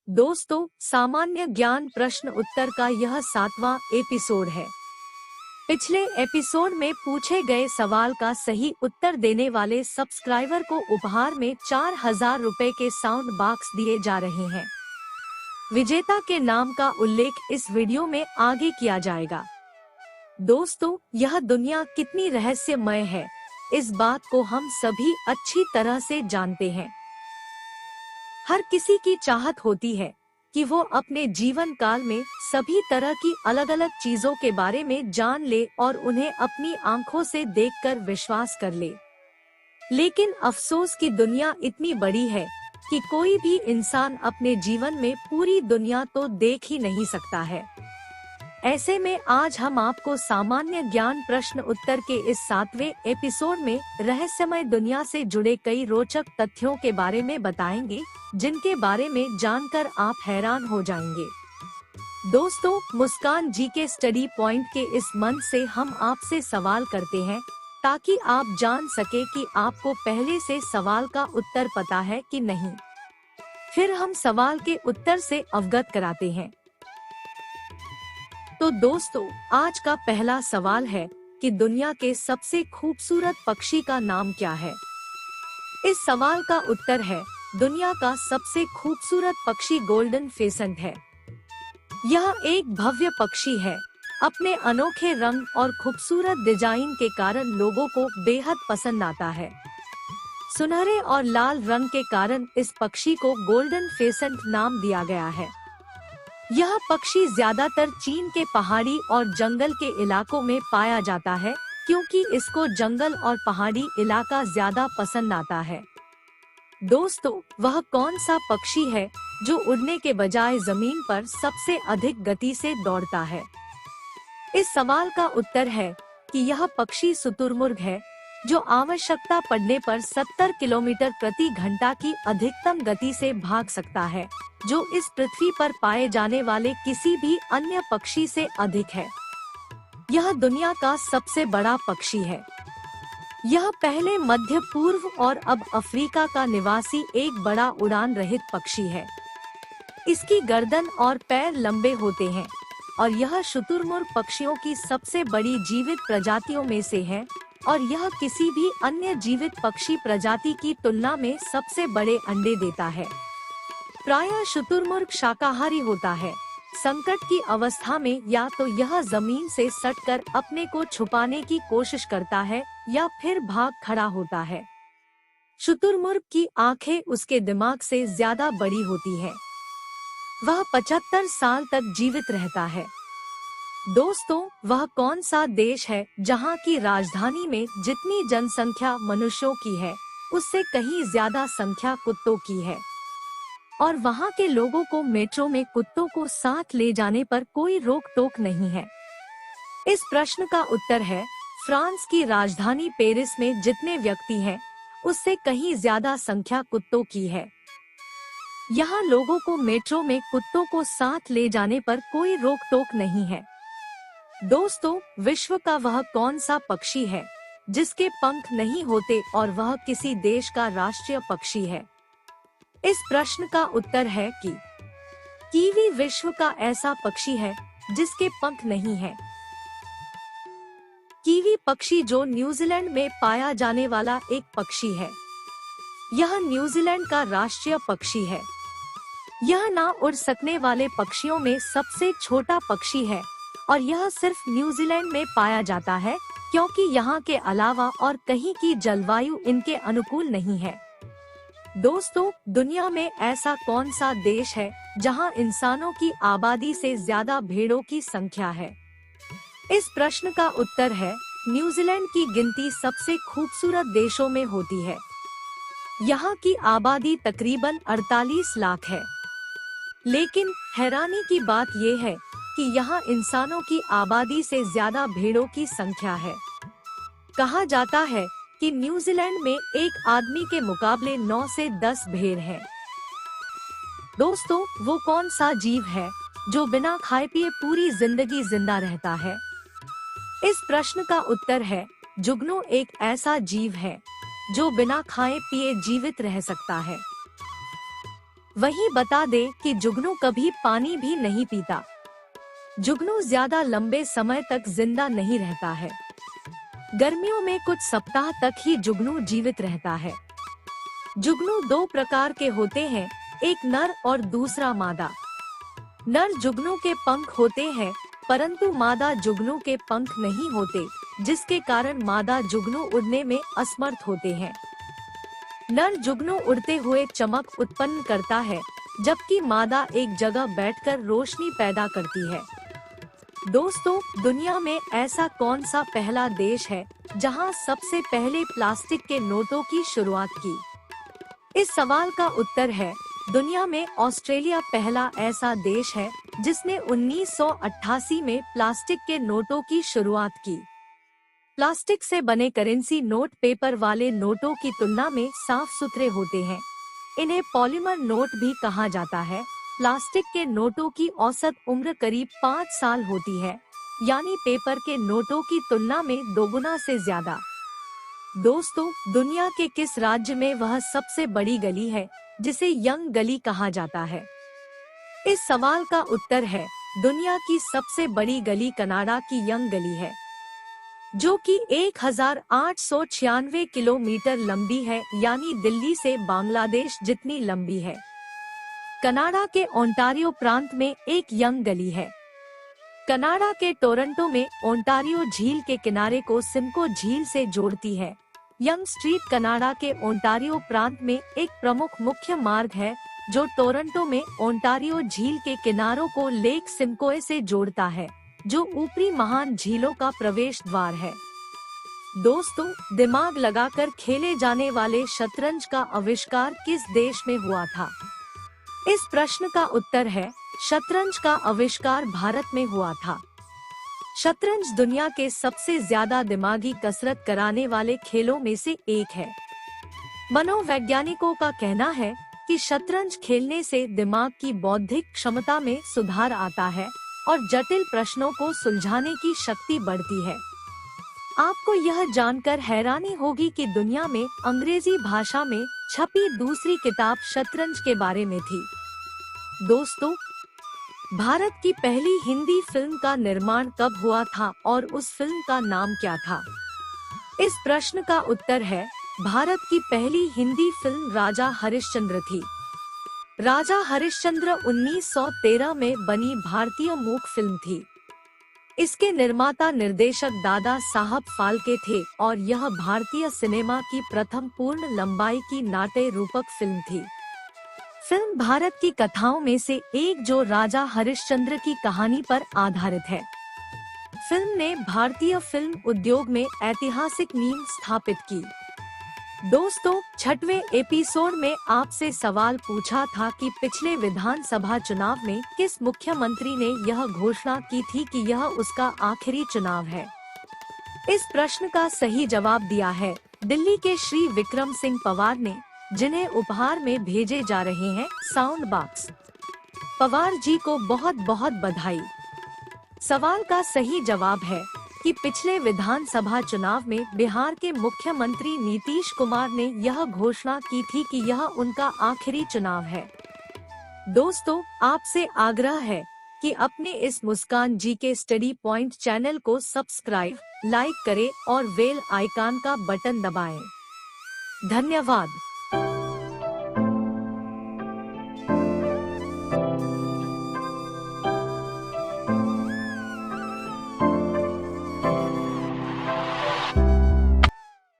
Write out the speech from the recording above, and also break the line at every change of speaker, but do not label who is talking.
दोस्तों, सामान्य ज्ञान प्रश्न उत्तर का यह 7वां एपिसोड है। पिछले एपिसोड में पूछे गए सवाल का सही उत्तर देने वाले सब्सक्राइबर को उपहार में 4000 रुपए के साउंड बॉक्स दिए जा रहे हैं। विजेता के नाम का उल्लेख इस वीडियो में आगे किया जाएगा। दोस्तों, यह दुनिया कितनी रहस्यमय है, इस बात को हम सभी अच्छी तरह से जानते हैं। हर किसी की चाहत होती है कि वो अपने जीवन काल में सभी तरह की अलग अलग चीजों के बारे में जान ले और उन्हें अपनी आंखों से देखकर विश्वास कर ले। लेकिन अफसोस की दुनिया इतनी बड़ी है कि कोई भी इंसान अपने जीवन में पूरी दुनिया तो देख ही नहीं सकता है। ऐसे में आज हम आपको सामान्य ज्ञान प्रश्न उत्तर के इस 7वें एपिसोड में रहस्यमय दुनिया से जुड़े कई रोचक तथ्यों के बारे में बताएंगे, जिनके बारे में जानकर आप हैरान हो जाएंगे। दोस्तों, मुस्कान जी के स्टडी पॉइंट के इस मंच से हम आपसे सवाल करते हैं ताकि आप जान सके कि आपको पहले से सवाल का उत्तर पता है कि नहीं। फिर हम सवाल के उत्तर से अवगत कराते हैं। तो दोस्तों, आज का पहला सवाल है कि दुनिया के सबसे खूबसूरत पक्षी का नाम क्या है। इस सवाल का उत्तर है, दुनिया का सबसे खूबसूरत पक्षी गोल्डन फेसेंट है। यह एक भव्य पक्षी है। अपने अनोखे रंग और खूबसूरत डिजाइन के कारण लोगों को बेहद पसंद आता है। सुनहरे और लाल रंग के कारण इस पक्षी को गोल्डन फेसेंट नाम दिया गया है। यह पक्षी ज्यादातर चीन के पहाड़ी और जंगल के इलाकों में पाया जाता है, क्योंकि इसको जंगल और पहाड़ी इलाका ज्यादा पसंद आता है। दोस्तों, वह कौन सा पक्षी है जो उड़ने के बजाय जमीन पर सबसे अधिक गति से दौड़ता है। इस सवाल का उत्तर है कि यह पक्षी शुतुरमुर्ग है, जो आवश्यकता पड़ने पर 70 किलोमीटर प्रति घंटा की अधिकतम गति से भाग सकता है, जो इस पृथ्वी पर पाए जाने वाले किसी भी अन्य पक्षी से अधिक है। यह दुनिया का सबसे बड़ा पक्षी है। यह पहले मध्य पूर्व और अब अफ्रीका का निवासी एक बड़ा उड़ान रहित पक्षी है। इसकी गर्दन और पैर लंबे होते हैं और यह शुतुरमुर्ग पक्षियों की सबसे बड़ी जीवित प्रजातियों में से है और यह किसी भी अन्य जीवित पक्षी प्रजाति की तुलना में सबसे बड़े अंडे देता है। प्रायः शुतुरमुर्ग शाकाहारी होता है। संकट की अवस्था में या तो यह जमीन से सटकर अपने को छुपाने की कोशिश करता है या फिर भाग खड़ा होता है। शुतुरमुर्ग की आंखें उसके दिमाग से ज्यादा बड़ी होती हैं। वह 75 साल तक जीवित रहता है। दोस्तों, वह कौन सा देश है जहां की राजधानी में जितनी जनसंख्या मनुष्यों की है, उससे कहीं ज्यादा संख्या कुत्तों की है और वहां के लोगों को मेट्रो में कुत्तों को साथ ले जाने पर कोई रोक टोक नहीं है। इस प्रश्न का उत्तर है, फ्रांस की राजधानी पेरिस में जितने व्यक्ति हैं, उससे कहीं ज्यादा संख्या कुत्तों की है। यहाँ लोगों को मेट्रो में कुत्तों को साथ ले जाने पर कोई रोक टोक नहीं है। दोस्तों, विश्व का वह कौन सा पक्षी है जिसके पंख नहीं होते और वह किसी देश का राष्ट्रीय पक्षी है। इस प्रश्न का उत्तर है कि कीवी विश्व का ऐसा पक्षी है जिसके पंख नहीं है। कीवी पक्षी जो न्यूजीलैंड में पाया जाने वाला एक पक्षी है। यह न्यूजीलैंड का राष्ट्रीय पक्षी है। यह ना उड़ सकने वाले पक्षियों में सबसे छोटा पक्षी है और यह सिर्फ न्यूजीलैंड में पाया जाता है, क्योंकि यहाँ के अलावा और कहीं की जलवायु इनके अनुकूल नहीं है। दोस्तों, दुनिया में ऐसा कौन सा देश है जहाँ इंसानों की आबादी से ज्यादा भेड़ों की संख्या है। इस प्रश्न का उत्तर है, न्यूजीलैंड की गिनती सबसे खूबसूरत देशों में होती है। यहाँ की आबादी तकरीबन 48 लाख है। लेकिन हैरानी की बात ये है कि यहाँ इंसानों की आबादी से ज्यादा भेड़ों की संख्या है। कहा जाता है कि न्यूजीलैंड में एक आदमी के मुकाबले 9 से 10 भेड़ हैं। दोस्तों, वो कौन सा जीव है जो बिना खाए पिए पूरी जिंदगी जिंदा रहता है। इस प्रश्न का उत्तर है, जुगनू एक ऐसा जीव है जो बिना खाए पिए जीवित रह सकता है। वहीं बता दे कि जुगनू कभी पानी भी नहीं पीता। जुगनू ज्यादा लंबे समय तक जिंदा नहीं रहता है। गर्मियों में कुछ सप्ताह तक ही जुगनू जीवित रहता है। जुगनू दो प्रकार के होते हैं, एक नर और दूसरा मादा। नर जुगनू के पंख होते हैं, परंतु मादा जुगनू के पंख नहीं होते, जिसके कारण मादा जुगनू उड़ने में असमर्थ होते हैं। नर जुगनू उड़ते हुए चमक उत्पन्न करता है, जबकि मादा एक जगह बैठकर रोशनी पैदा करती है। दोस्तों, दुनिया में ऐसा कौन सा पहला देश है जहां सबसे पहले प्लास्टिक के नोटों की शुरुआत की? इस सवाल का उत्तर है, दुनिया में ऑस्ट्रेलिया पहला ऐसा देश है जिसने 1988 में प्लास्टिक के नोटों की शुरुआत की। प्लास्टिक से बने करेंसी नोट पेपर वाले नोटों की तुलना में साफ सुथरे होते हैं। इन्हें पॉलीमर नोट भी कहा जाता है। प्लास्टिक के नोटों की औसत उम्र करीब 5 साल होती है, यानी पेपर के नोटों की तुलना में दोगुना से ज्यादा। दोस्तों, दुनिया के किस राज्य में वह सबसे बड़ी गली है जिसे यंग गली कहा जाता है? इस सवाल का उत्तर है, दुनिया की सबसे बड़ी गली कनाडा की यंग गली है, जो कि 1896 किलोमीटर लंबी है, यानी दिल्ली से बांग्लादेश जितनी लंबी है। कनाडा के ओंटारियो प्रांत में एक यंग गली है। कनाडा के टोरंटो में ओंटारियो झील के किनारे को सिमको झील से जोड़ती है। यंग स्ट्रीट कनाडा के ओंटारियो प्रांत में एक प्रमुख मुख्य मार्ग है, जो टोरंटो में ओंटारियो झील के किनारों को लेक सिमकोए से जोड़ता है, जो ऊपरी महान झीलों का प्रवेश द्वार है। दोस्तों, दिमाग लगाकर खेले जाने वाले शतरंज का आविष्कार किस देश में हुआ था? इस प्रश्न का उत्तर है, शतरंज का आविष्कार भारत में हुआ था। शतरंज दुनिया के सबसे ज्यादा दिमागी कसरत कराने वाले खेलों में से एक है। मनोवैज्ञानिकों का कहना है कि शतरंज खेलने से दिमाग की बौद्धिक क्षमता में सुधार आता है और जटिल प्रश्नों को सुलझाने की शक्ति बढ़ती है। आपको यह जानकर हैरानी होगी कि दुनिया में अंग्रेजी भाषा में छपी दूसरी किताब शतरंज के बारे में थी। दोस्तों, भारत की पहली हिंदी फिल्म का निर्माण कब हुआ था और उस फिल्म का नाम क्या था? इस प्रश्न का उत्तर है, भारत की पहली हिंदी फिल्म राजा हरिश्चंद्र थी। राजा हरिश्चंद्र 1913 में बनी भारतीय मूक फिल्म थी। इसके निर्माता निर्देशक दादा साहब फाल्के थे और यह भारतीय सिनेमा की प्रथम पूर्ण लंबाई की नाट्य रूपक फिल्म थी। फिल्म भारत की कथाओं में से एक, जो राजा हरिश्चंद्र की कहानी पर आधारित है। फिल्म ने भारतीय फिल्म उद्योग में ऐतिहासिक नींव स्थापित की। दोस्तों, 6वें एपिसोड में आपसे सवाल पूछा था कि पिछले विधानसभा चुनाव में किस मुख्यमंत्री ने यह घोषणा की थी कि यह उसका आखिरी चुनाव है। इस प्रश्न का सही जवाब दिया है दिल्ली के श्री विक्रम सिंह पवार ने, जिन्हें उपहार में भेजे जा रहे हैं साउंड बॉक्स। पवार जी को बहुत बहुत बधाई। सवाल का सही जवाब है कि पिछले विधानसभा चुनाव में बिहार के मुख्यमंत्री नीतीश कुमार ने यह घोषणा की थी कि यह उनका आखिरी चुनाव है। दोस्तों, आपसे आग्रह है कि अपने इस मुस्कान जी के स्टडी पॉइंट चैनल को सब्सक्राइब, लाइक करें और बेल आइकन का बटन दबाएं। धन्यवाद।